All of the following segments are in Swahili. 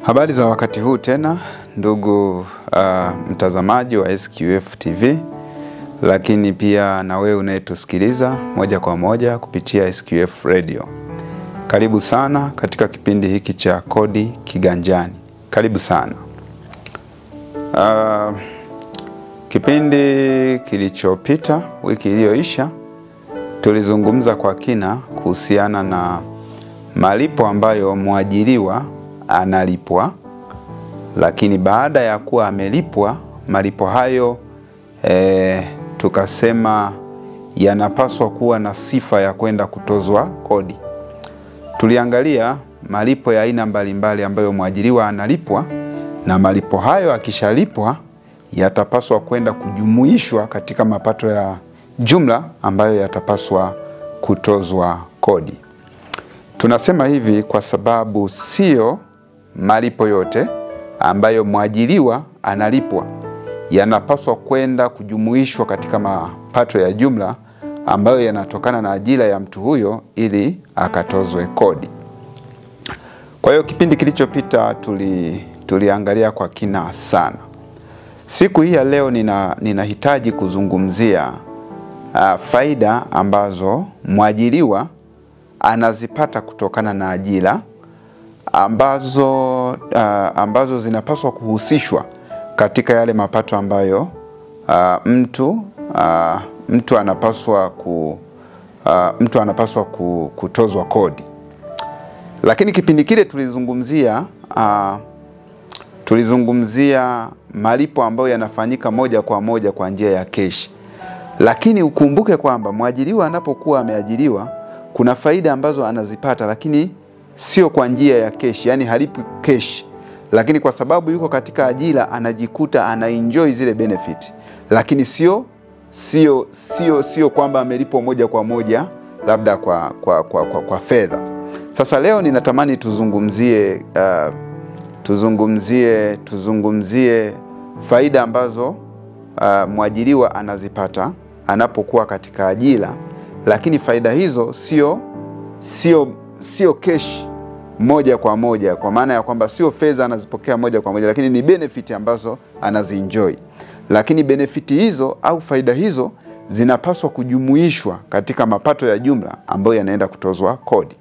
Habari za wakati huu tena ndugu mtazamaji wa SQF TV, lakini pia na wewe unayetusikiliza moja kwa moja kupitia SQF Radio. Karibu sana katika kipindi hiki cha Kodi Kiganjani. Karibu sana. Kipindi kilichopita, wiki iliyoisha, tulizungumza kwa kina kuhusiana na malipo ambayo mwajiriwa analipwa, lakini baada ya kuwa amelipwa malipo hayo tukasema yanapaswa kuwa na sifa ya kwenda kutozwa kodi. Tuliangalia malipo ya aina mbalimbali ambayo mwajiriwa analipwa, na malipo hayo akishalipwa yatapaswa kwenda kujumuishwa katika mapato ya jumla ambayo yatapaswa kutozwa kodi. Tunasema hivi kwa sababu sio malipo yote ambayo mwajiriwa analipwa yanapaswa kwenda kujumuishwa katika mapato ya jumla ambayo yanatokana na ajira ya mtu huyo ili akatozwe kodi. Kwa hiyo kipindi kilichopita tuliangalia kwa kina sana. Siku hii ya leo ninahitaji kuzungumzia faida ambazo mwajiriwa anazipata kutokana na ajira ambazo zinapaswa kuhusishwa katika yale mapato ambayo mtu anapaswa kutozwa kodi. Lakini kipindi kile tulizungumzia malipo ambayo yanafanyika moja kwa moja kwa njia ya keshi. Lakini ukumbuke kwamba mwajiriwa anapokuwa ameajiriwa kuna faida ambazo anazipata, lakini sio kwa njia ya keshi, yani halipi keshi. Lakini kwa sababu yuko katika ajira anajikuta anaenjoy zile benefit, lakini sio kwamba amelipwa moja kwa moja labda kwa fedha. Sasa leo ninatamani tuzungumzie faida ambazo mwajiriwa anazipata anapokuwa katika ajira, lakini faida hizo sio keshi moja kwa moja, kwa maana ya kwamba sio fedha anazipokea moja kwa moja, lakini ni benefit ambazo anazienjoy. Lakini benefit hizo au faida hizo zinapaswa kujumuishwa katika mapato ya jumla ambayo yanaenda kutozwa kodi.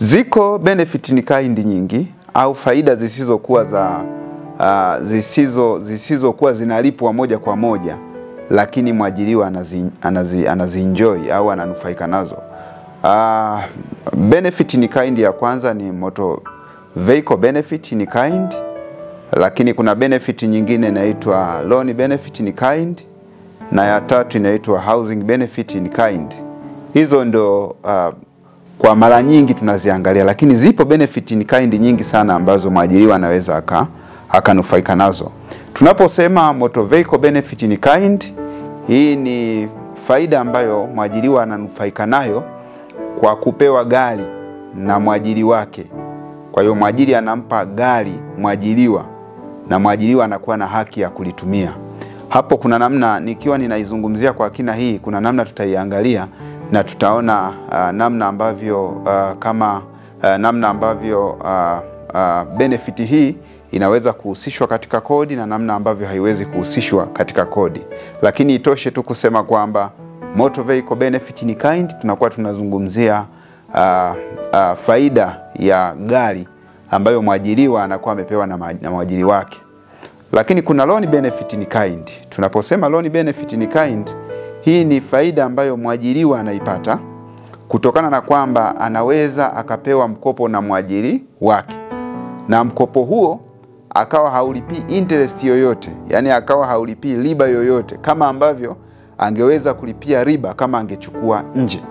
Ziko benefit ni kind nyingi au faida zisizokuwa zinalipwa moja kwa moja, lakini mwajiriwa anazienjoy au ananufaika nazo. Benefit ni kind ya kwanza ni motor vehicle benefit ni kind, lakini kuna benefit nyingine inaitwa loan benefit ni kind, na ya tatu inaitwa housing benefit ni kind. Hizo ndo kwa mara nyingi tunaziangalia, lakini zipo benefit ni kind nyingi sana ambazo mwajiriwa anaweza akanufaika nazo. Tunaposema motor vehicle benefit ni kind, hii ni faida ambayo mwajiriwa ananufaika nayo kwa kupewa gari na mwajiri wake. Kwa hiyo mwajiri anampa gari mwajiriwa na mwajiriwa anakuwa na haki ya kulitumia. Hapo kuna namna, nikiwa ninaizungumzia kwa kina hii, kuna namna tutaiangalia na tutaona namna ambavyo benefit hii inaweza kuhusishwa katika kodi na namna ambavyo haiwezi kuhusishwa katika kodi. Lakini itoshe tu kusema kwamba motor vehicle benefit ni kind, tunakuwa tunazungumzia faida ya gari ambayo mwajiriwa anakuwa amepewa na mwajiri wake. Lakini kuna loan benefit ni kind. Tunaposema loan benefit ni kind, hii ni faida ambayo mwajiriwa anaipata kutokana na kwamba anaweza akapewa mkopo na mwajiri wake, na mkopo huo akawa haulipi interest yoyote, yani akawa haulipi riba yoyote kama ambavyo angeweza kulipia riba kama angechukua nje.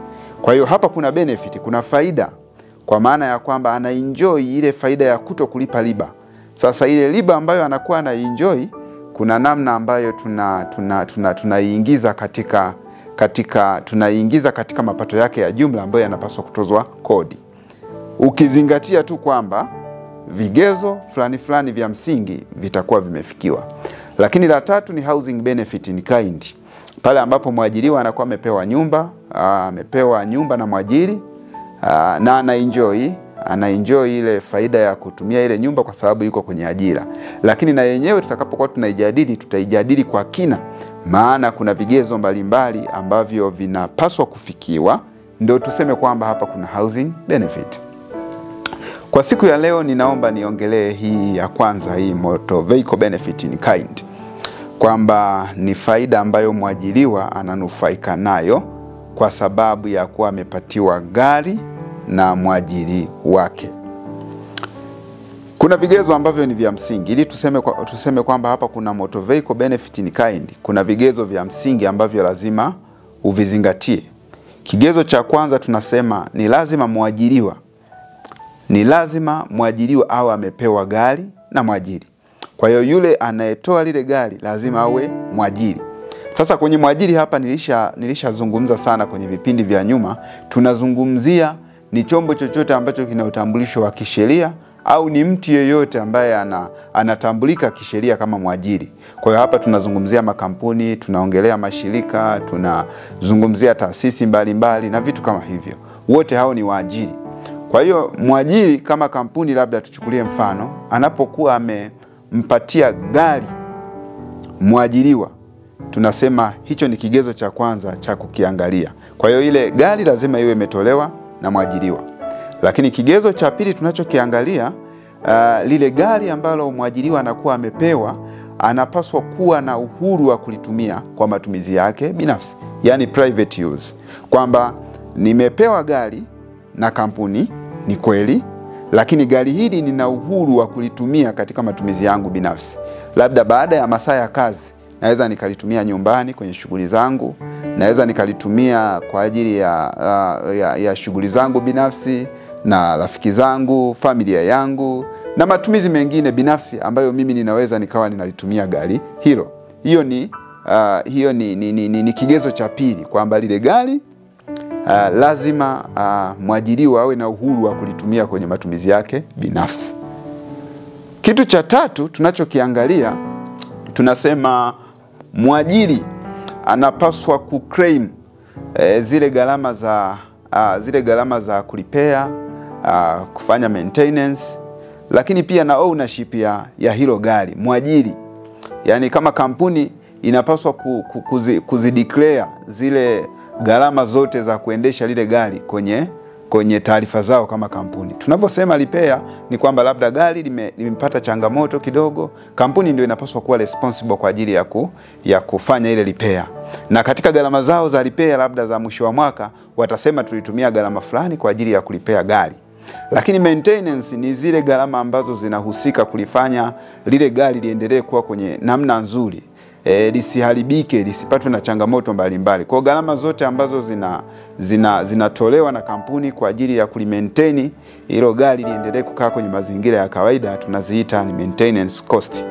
Kwa hiyo hapa kuna benefit, kuna faida, kwa maana ya kwamba anaenjoy ile faida ya kuto kulipa riba. Sasa ile riba ambayo anakuwa anaenjoy, kuna namna ambayo tunaiingiza katika mapato yake ya jumla ambayo yanapaswa kutozwa kodi, ukizingatia tu kwamba vigezo fulani vya msingi vitakuwa vimefikiwa. Lakini la tatu ni housing benefit in kind, pale ambapo mwajiriwa anakuwa amepewa nyumba na mwajiri na ana enjoy anaenjoy ile faida ya kutumia ile nyumba kwa sababu yuko kwenye ajira. Lakini na yenyewe tutakapokuwa tunaijadili, tutaijadili kwa kina, maana kuna vigezo mbalimbali ambavyo vinapaswa kufikiwa ndio tuseme kwamba hapa kuna housing benefit. Kwa siku ya leo ninaomba niongelee hii ya kwanza, hii motor vehicle benefit in kind, kwamba ni faida ambayo mwajiriwa ananufaika nayo kwa sababu ya kuwa amepatiwa gari na mwajiri wake. Kuna vigezo ambavyo ni vya msingi ili tuseme kwamba hapa kuna motor vehicle benefit in kind. Kuna vigezo vya msingi ambavyo lazima uvizingatie. Kigezo cha kwanza tunasema ni lazima mwajiriwa awe amepewa gari na mwajiri. Kwa hiyo yule anayetoa lile gari lazima awe mwajiri. Sasa kwenye mwajiri hapa nilishazungumza sana kwenye vipindi vya nyuma. Tunazungumzia ni chombo chochote ambacho kina utambulisho wa kisheria au ni mtu yeyote ambaye anatambulika kisheria kama mwajiri. Kwa hiyo hapa tunazungumzia makampuni, tunaongelea mashirika, tunazungumzia taasisi mbalimbali na vitu kama hivyo. Wote hao ni waajiri. Kwa hiyo mwajiri kama kampuni, labda tuchukulie mfano, anapokuwa amempatia gari mwajiriwa, tunasema hicho ni kigezo cha kwanza cha kukiangalia. Kwa hiyo ile gari lazima iwe imetolewa na mwajiriwa. Lakini kigezo cha pili tunachokiangalia, lile gari ambalo mwajiriwa anakuwa amepewa, anapaswa kuwa na uhuru wa kulitumia kwa matumizi yake binafsi, yani private use. Kwamba nimepewa gari na kampuni, ni kweli, lakini gari hili nina uhuru wa kulitumia katika matumizi yangu binafsi. Labda baada ya masaa ya kazi naweza nikalitumia nyumbani kwenye shughuli zangu, naweza nikalitumia kwa ajili ya shughuli zangu binafsi na rafiki zangu, familia yangu na matumizi mengine binafsi ambayo mimi ninaweza nikawa ninalitumia gari hilo. Hiyo ni kigezo cha pili, kwamba lile gari lazima mwajiriwa awe na uhuru wa kulitumia kwenye matumizi yake binafsi. Kitu cha tatu tunachokiangalia, tunasema mwajiri anapaswa kuclaim zile gharama za kulipea, kufanya maintenance, lakini pia na ownership ya hilo gari mwajiri. Yani kama kampuni inapaswa kuzideclare zile gharama zote za kuendesha lile gari kwenye taarifa zao kama kampuni. Tunaposema repair ni kwamba labda gari limepata changamoto kidogo, kampuni ndio inapaswa kuwa responsible kwa ajili ya kufanya ile repair. Na katika gharama zao za repair labda za mwisho wa mwaka watasema tulitumia gharama fulani kwa ajili ya kulipea gari. Lakini maintenance ni zile gharama ambazo zinahusika kulifanya lile gari liendelee kuwa kwenye namna nzuri, lisiharibike, lisipatwe na changamoto mbalimbali. Kwa gharama zote ambazo zinatolewa na kampuni kwa ajili ya kulimaintain hilo gari liendelee kukaa kwenye mazingira ya kawaida, tunaziita ni maintenance cost.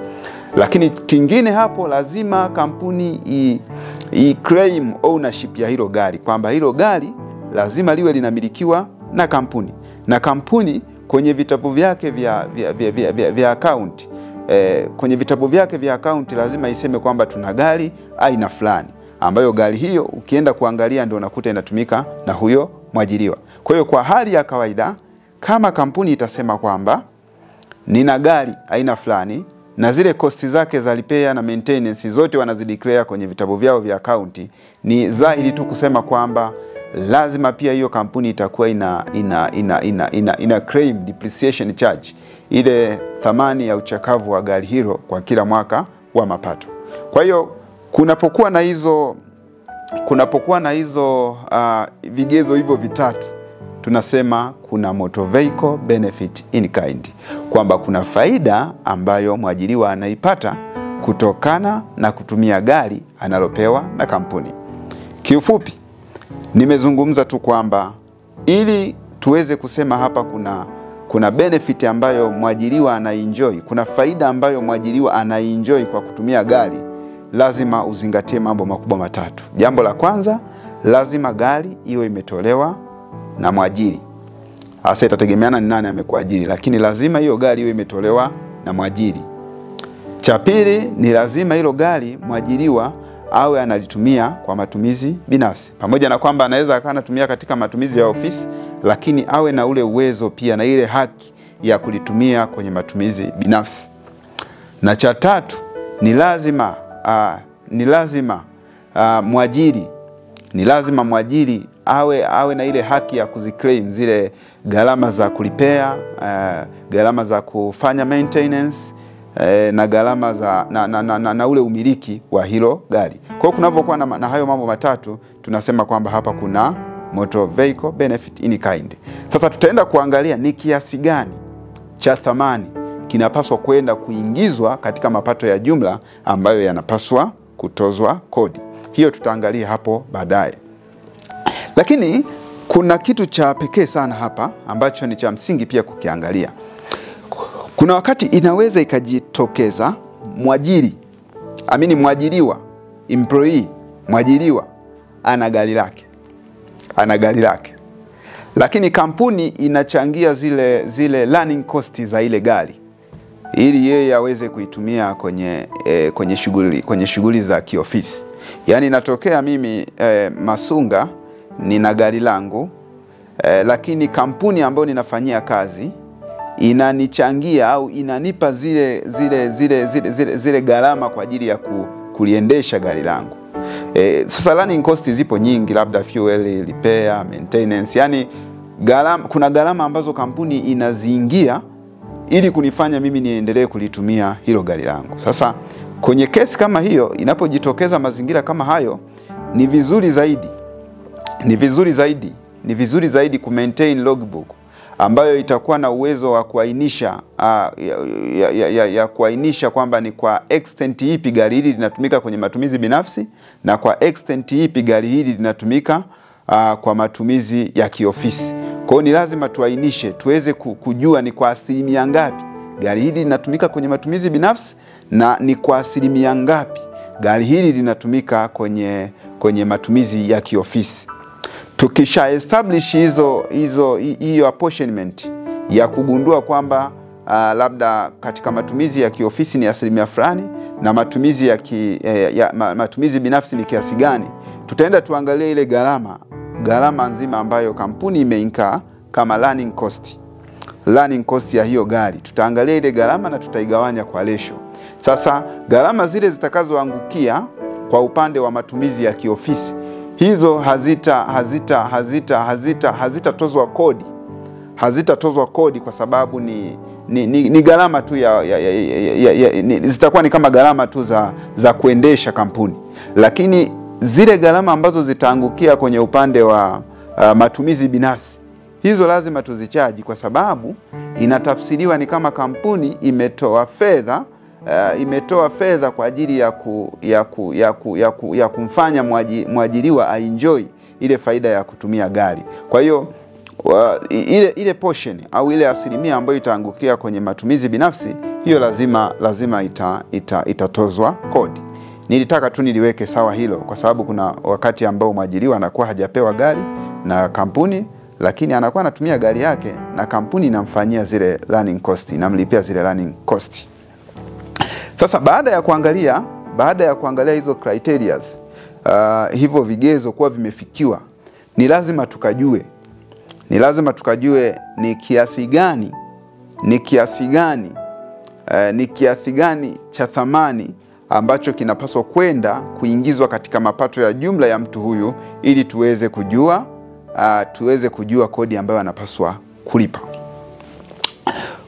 Lakini kingine hapo, lazima kampuni claim ownership ya hilo gari, kwamba hilo gari lazima liwe linamilikiwa na kampuni. Na kampuni kwenye vitabu vyake vya account, kwenye vitabu vyake vya account lazima iseme kwamba tuna gari aina fulani, ambayo gari hiyo ukienda kuangalia ndio unakuta inatumika na huyo mwajiriwa. Kwa hiyo kwa hali ya kawaida, kama kampuni itasema kwamba nina gari aina fulani na zile cost zake za repair na maintenance zote wanazideclare kwenye vitabu vyao vya account, ni dhahiri tu kusema kwamba lazima pia hiyo kampuni itakuwa ina claim depreciation charge, ile thamani ya uchakavu wa gari hilo kwa kila mwaka wa mapato. Kwa hiyo kunapokuwa na hizo vigezo hivyo vitatu, tunasema kuna motor vehicle benefit in kind, kwamba kuna faida ambayo mwajiriwa anaipata kutokana na kutumia gari analopewa na kampuni. Kiufupi nimezungumza tu kwamba ili tuweze kusema hapa kuna benefit ambayo mwajiriwa anaenjoy, kuna faida ambayo mwajiriwa anaenjoy kwa kutumia gari, lazima uzingatie mambo makubwa matatu. Jambo la kwanza, lazima gari iwe imetolewa na mwajiri. Hasa itategemeana ni nani amekuajiri, lakini lazima hiyo gari iwe imetolewa na mwajiri. Cha pili ni lazima hilo gari mwajiriwa awe analitumia kwa matumizi binafsi. Pamoja na kwamba anaweza akawa anatumia katika matumizi ya ofisi, lakini awe na ule uwezo pia na ile haki ya kulitumia kwenye matumizi binafsi. Na cha tatu, ni lazima mwajiri awe na ile haki ya kuziclaim zile gharama za kulipea, gharama za kufanya maintenance, na gharama za na ule umiliki wa hilo gari. Kwa hiyo kunapokuwa na hayo mambo matatu, tunasema kwamba hapa kuna motor vehicle benefit in kind. Sasa tutaenda kuangalia ni kiasi gani cha thamani kinapaswa kwenda kuingizwa katika mapato ya jumla ambayo yanapaswa kutozwa kodi. Hiyo tutaangalia hapo baadaye. Lakini kuna kitu cha pekee sana hapa ambacho ni cha msingi pia kukiangalia. Kuna wakati inaweza ikajitokeza mwajiriwa, employee, mwajiriwa ana gari lake. Lakini kampuni inachangia zile running cost za ile gari ili yeye aweze kuitumia kwenye shughuli za kiofisi. Yaani inatokea mimi Masunga nina gari langu, lakini kampuni ambayo ninafanyia kazi inanichangia au inanipa zile gharama kwa ajili ya kuliendesha gari langu. Sasa running cost zipo nyingi, labda fuel, repair, maintenance. Yani kuna gharama ambazo kampuni inaziingia ili kunifanya mimi niendelee kulitumia hilo gari langu. Sasa kwenye kesi kama hiyo, inapojitokeza mazingira kama hayo, ni vizuri zaidi ku maintain logbook ambayo itakuwa na uwezo wa kuainisha kuainisha kwamba ni kwa extent ipi gari hili linatumika kwenye matumizi binafsi na kwa extent ipi gari hili linatumika kwa matumizi ya kiofisi. Kwa hiyo ni lazima tuainishe, tuweze kujua ni kwa asilimia ngapi gari hili linatumika kwenye matumizi binafsi na ni kwa asilimia ngapi gari hili linatumika kwenye matumizi ya kiofisi. Tukisha establish hiyo apportionment ya kugundua kwamba labda katika matumizi ya kiofisi ni asilimia fulani na matumizi binafsi ni kiasi gani, tutaenda tuangalie ile gharama nzima ambayo kampuni imeinka kama running cost ya hiyo gari. Tutaangalia ile gharama na tutaigawanya kwa ratio. Sasa gharama zile zitakazoangukia kwa upande wa matumizi ya kiofisi, hizo hazitatozwa kodi kwa sababu ni gharama tu zitakuwa ni kama gharama tu za kuendesha kampuni. Lakini zile gharama ambazo zitaangukia kwenye upande wa matumizi binafsi, hizo lazima tuzichaji kwa sababu inatafsiriwa ni kama kampuni imetoa fedha kwa ajili ya kumfanya mwajiriwa aenjoy ile faida ya kutumia gari. Kwa hiyo ile portion au ile asilimia ambayo itaangukia kwenye matumizi binafsi, hiyo lazima itatozwa kodi. Nilitaka tu niliweke sawa hilo kwa sababu kuna wakati ambao mwajiriwa anakuwa hajapewa gari na kampuni, lakini anakuwa anatumia gari yake na kampuni inamfanyia zile running cost, inamlipia zile running cost. Sasa baada ya kuangalia hizo criteria, hivyo vigezo kuwa vimefikiwa, ni lazima tukajue ni kiasi gani cha thamani ambacho kinapaswa kwenda kuingizwa katika mapato ya jumla ya mtu huyu ili tuweze kujua kodi ambayo anapaswa kulipa.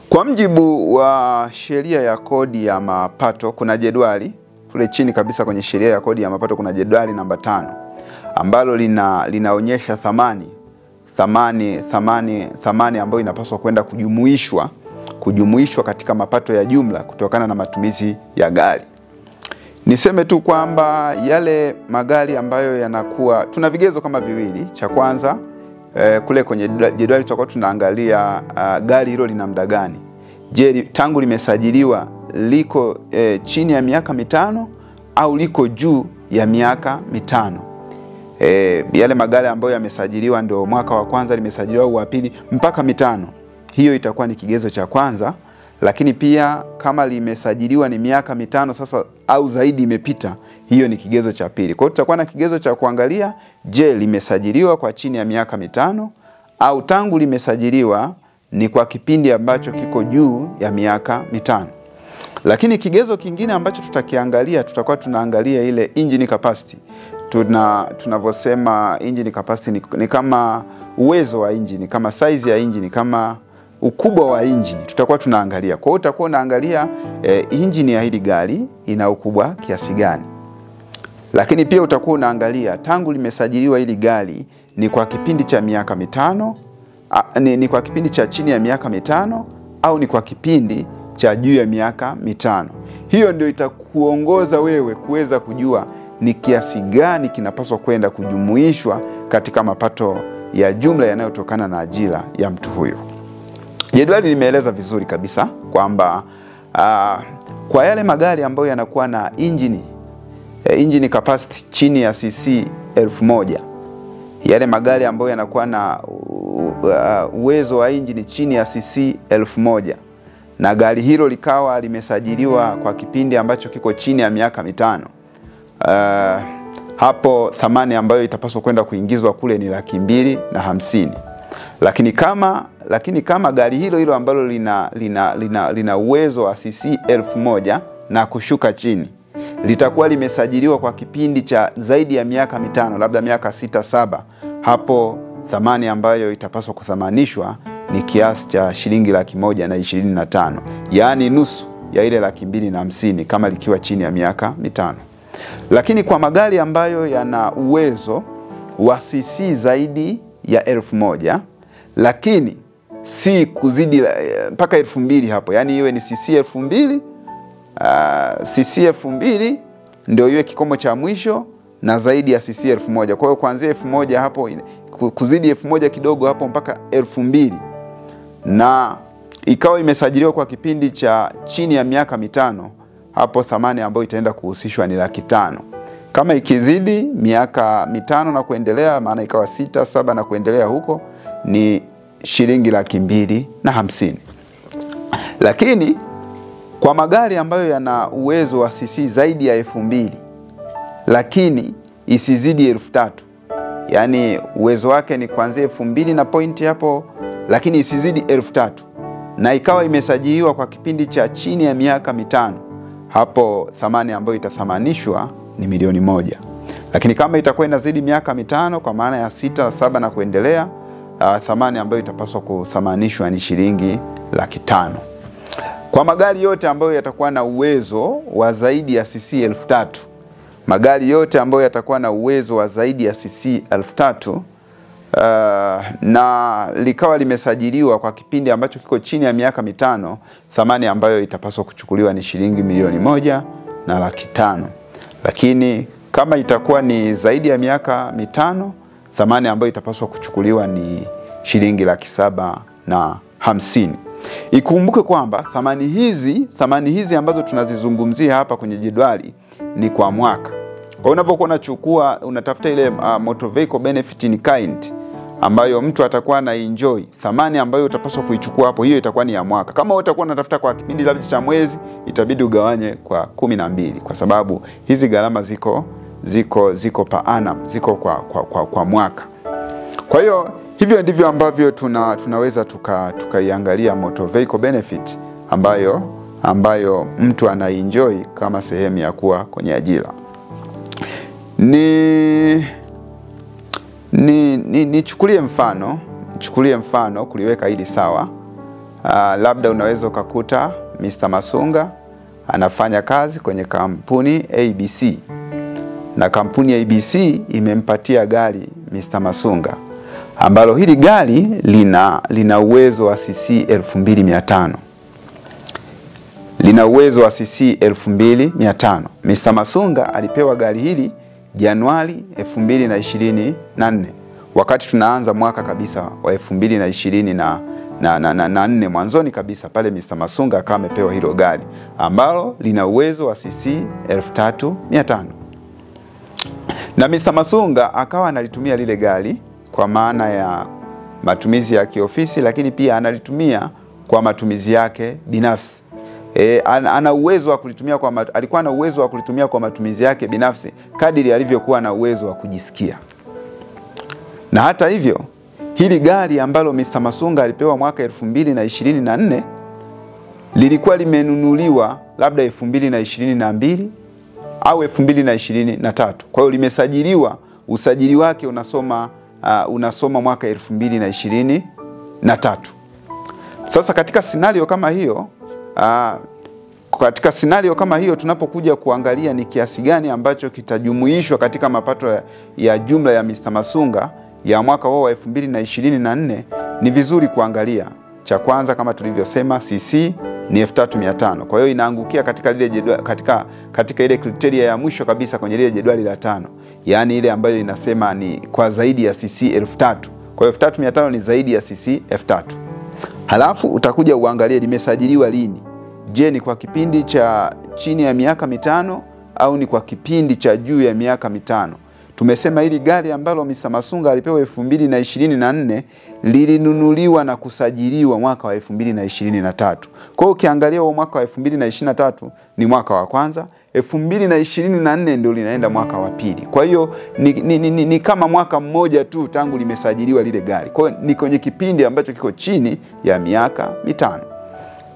Kwa mjibu wa sheria ya kodi ya mapato, kuna jedwali kule chini kabisa kwenye sheria ya kodi ya mapato, kuna jedwali namba 5 ambalo linaonyesha thamani ambayo inapaswa kwenda kujumuishwa katika mapato ya jumla kutokana na matumizi ya gari. Niseme tu kwamba yale magari ambayo yanakuwa, tuna vigezo kama viwili. Cha kwanza, kule kwenye jedwali tutakuwa tunaangalia gari hilo lina muda gani. Je, tangu limesajiliwa liko chini ya miaka 5 au liko juu ya miaka 5? Yale magari ambayo yamesajiliwa ndio mwaka wa kwanza limesajiliwa au wa pili mpaka 5, hiyo itakuwa ni kigezo cha kwanza. lakini pia kama limesajiliwa ni miaka 5 sasa au zaidi imepita, hiyo ni kigezo cha pili. Kwa hiyo tutakuwa na kigezo cha kuangalia, je, limesajiliwa kwa chini ya miaka 5 au tangu limesajiliwa ni kwa kipindi ambacho kiko juu ya miaka 5. Lakini kigezo kingine ambacho tutakiangalia, tutakuwa tunaangalia ile engine capacity. Tunavyosema engine capacity ni kama uwezo wa engine, kama size ya engine, kama ukubwa wa engine tutakuwa tunaangalia. Kwa hiyo utakuwa unaangalia engine ya hili gari ina ukubwa kiasi gani. Lakini pia utakuwa unaangalia tangu limesajiliwa hili gari ni kwa kipindi cha miaka 5, ni kwa kipindi cha chini ya miaka 5 au ni kwa kipindi cha juu ya miaka 5. Hiyo ndio itakuongoza wewe kuweza kujua ni kiasi gani kinapaswa kwenda kujumuishwa katika mapato ya jumla yanayotokana na ajira ya mtu huyo. Jedwali limeeleza vizuri kabisa kwamba kwa yale magari ambayo yanakuwa na engine capacity chini ya cc 1000, yale magari ambayo yanakuwa na uwezo wa engine chini ya cc 1000 na gari hilo likawa limesajiliwa kwa kipindi ambacho kiko chini ya miaka 5, hapo thamani ambayo itapaswa kwenda kuingizwa kule ni 250,000. Lakini kama gari hilo ambalo lina uwezo wa cc 1000 na kushuka chini litakuwa limesajiliwa kwa kipindi cha zaidi ya miaka 5, labda miaka 6-7, hapo thamani ambayo itapaswa kuthamanishwa ni kiasi cha shilingi 125,000, yaani nusu ya ile 250,000 kama likiwa chini ya miaka 5. Lakini kwa magari ambayo yana uwezo wa cc zaidi ya 1000 lakini si kuzidi mpaka 2000 hapo, yani iwe ni cc 2000, cc 2000 ndio iwe kikomo cha mwisho na zaidi ya cc 1000. Kwa hiyo kuanzia 1000 hapo, kuzidi 1000 kidogo hapo mpaka 2000, na ikawa imesajiliwa kwa kipindi cha chini ya miaka 5, hapo thamani ambayo itaenda kuhusishwa ni 500,000. Kama ikizidi miaka 5 na kuendelea, maana ikawa 6-7 na kuendelea, huko ni shilingi 250,000. Lakini kwa magari ambayo yana uwezo wa cc zaidi ya 2000 lakini isizidi 3000, yani uwezo wake ni kuanzia 2000 na point hapo, lakini isizidi 3000, na ikawa imesajiliwa kwa kipindi cha chini ya miaka 5, hapo thamani ambayo itathamanishwa ni 1,000,000. Lakini kama itakuwa inazidi miaka 5 kwa maana ya 6-7 na kuendelea, thamani ambayo itapaswa kuthamanishwa ni shilingi 500,000. Kwa magari yote ambayo yatakuwa na uwezo wa zaidi ya cc 3000, magari yote ambayo yatakuwa na uwezo wa zaidi ya cc 3000 na likawa limesajiliwa kwa kipindi ambacho kiko chini ya miaka 5, thamani ambayo itapaswa kuchukuliwa ni shilingi 1,000,000 na 500,000. Lakini kama itakuwa ni zaidi ya miaka 5, thamani ambayo itapaswa kuchukuliwa ni shilingi 750,000. Ikumbuke kwamba thamani hizi ambazo tunazizungumzia hapa kwenye jedwali ni kwa mwaka. Kwa unapokuwa unachukua, unatafuta ile motor vehicle benefit in kind ambayo mtu atakuwa na enjoy, thamani ambayo utapaswa kuichukua hapo, hiyo itakuwa ni ya mwaka. Kama utakuwa unatafuta kwa kipindi labda cha mwezi, itabidi ugawanye kwa 12, kwa sababu hizi gharama ziko per annum, ziko kwa mwaka. Kwa hiyo hivyo ndivyo ambavyo tunaweza tukaiangalia motor vehicle benefit ambayo mtu anaenjoy kama sehemu ya kuwa kwenye ajira. Nichukulie mfano kuliweka hili sawa. Labda unaweza ukakuta Mr. Masunga anafanya kazi kwenye kampuni ABC, na kampuni ABC imempatia gari Mr. Masunga ambalo hili gari lina uwezo wa cc 2500. Lina uwezo wa cc 2500. Mr. Masunga alipewa gari hili Januari 2024, wakati tunaanza mwaka kabisa wa 2024, mwanzoni kabisa pale Mr. Masunga akawa amepewa hilo gari ambalo lina uwezo wa cc 3500. Na Mr. Masunga akawa analitumia lile gari kwa maana ya matumizi ya kiofisi, lakini pia analitumia kwa matumizi yake binafsi. ana uwezo wa kulitumia alikuwa na uwezo wa kulitumia kwa matumizi yake binafsi kadiri alivyokuwa na uwezo wa kujisikia. Na hata hivyo, hili gari ambalo Mr. Masunga alipewa mwaka 2024 lilikuwa limenunuliwa labda 2022 au 2023. Kwa hiyo limesajiliwa, usajili wake unasoma mwaka 2023. Sasa katika scenario kama hiyo tunapokuja kuangalia ni kiasi gani ambacho kitajumuishwa katika mapato ya jumla ya Mr. Masunga ya mwaka huo wa 2024, ni vizuri kuangalia. Cha kwanza, kama tulivyosema, CC ni 3500. Kwa hiyo inaangukia katika lile jedwali, katika ile kriteria ya mwisho kabisa kwenye lile jedwali la 5. Yaani ile ambayo inasema ni kwa zaidi ya CC 3000. Kwa hiyo 3500 ni zaidi ya CC 3000. Halafu utakuja uangalie limesajiliwa lini. Je, ni kwa kipindi cha chini ya miaka 5 au ni kwa kipindi cha juu ya miaka 5? Tumesema hili gari ambalo Mr. Masunga alipewa 2024 lilinunuliwa na kusajiliwa mwaka wa 2023. Kwa hiyo ukiangalia huo mwaka wa 2023 ni mwaka wa kwanza, 2024 ndio linaenda mwaka wa pili. Kwa hiyo ni kama mwaka mmoja tu tangu limesajiliwa lile gari. Kwa hiyo ni kwenye kipindi ambacho kiko chini ya miaka 5.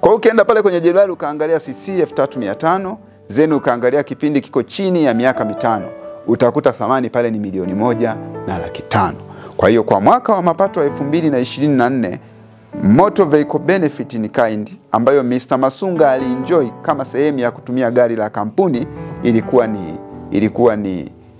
Kwa hiyo ukienda pale kwenye jedwali ukaangalia CC 3500, zenu ukaangalia kipindi kiko chini ya miaka 5, utakuta thamani pale ni 1,500,000. Kwa hiyo kwa mwaka wa mapato wa 2024, motor vehicle benefit in kind ambayo Mr. Masunga alienjoy kama sehemu ya kutumia gari la kampuni ilikuwa ni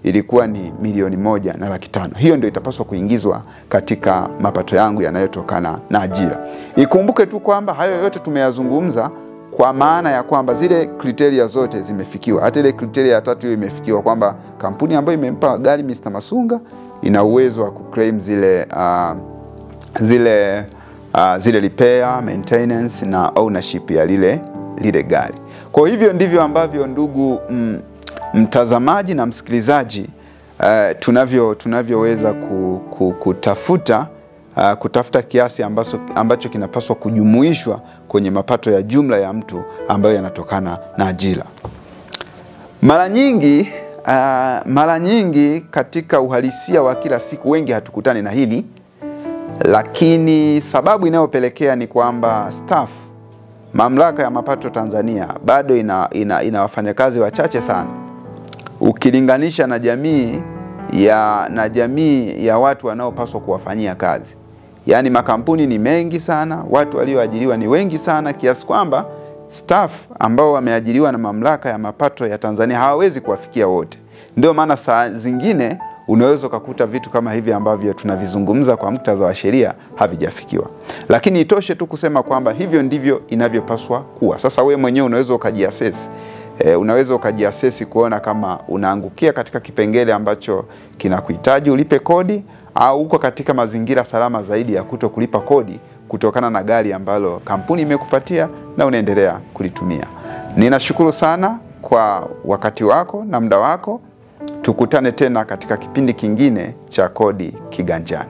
1,500,000. Hiyo ndio itapaswa kuingizwa katika mapato yangu yanayotokana na ajira. Ikumbuke tu kwamba hayo yote tumeyazungumza kwa maana ya kwamba zile kriteria zote zimefikiwa. Hata ile kriteria ya 3 hiyo imefikiwa, kwamba kampuni ambayo imempa gari Mr. Masunga ina uwezo wa kuclaim zile repair, maintenance na ownership ya lile gari. Kwa hivyo ndivyo ambavyo ndugu mtazamaji na msikilizaji tunavyoweza kutafuta kiasi ambacho kinapaswa kujumuishwa kwenye mapato ya jumla ya mtu ambayo yanatokana na ajira. Mara nyingi katika uhalisia wa kila siku wengi hatukutani na hili, lakini sababu inayopelekea ni kwamba staff, Mamlaka ya Mapato Tanzania bado ina wafanyakazi wachache sana ukilinganisha na jamii ya watu wanaopaswa kuwafanyia kazi. Yaani makampuni ni mengi sana, watu walioajiriwa ni wengi sana, kiasi kwamba staff ambao wameajiriwa na Mamlaka ya Mapato ya Tanzania hawawezi kuwafikia wote. Ndio maana saa zingine unaweza kukuta vitu kama hivi ambavyo tunavizungumza kwa muktadha wa sheria havijafikiwa. Lakini itoshe tu kusema kwamba hivyo ndivyo inavyopaswa kuwa. Sasa wewe mwenyewe unaweza ukajiassess kuona kama unaangukia katika kipengele ambacho kinakuhitaji ulipe kodi, au uko katika mazingira salama zaidi ya kuto kulipa kodi kutokana na gari ambalo kampuni imekupatia na unaendelea kulitumia. Ninashukuru sana kwa wakati wako na muda wako. Tukutane tena katika kipindi kingine cha Kodi Kiganjani.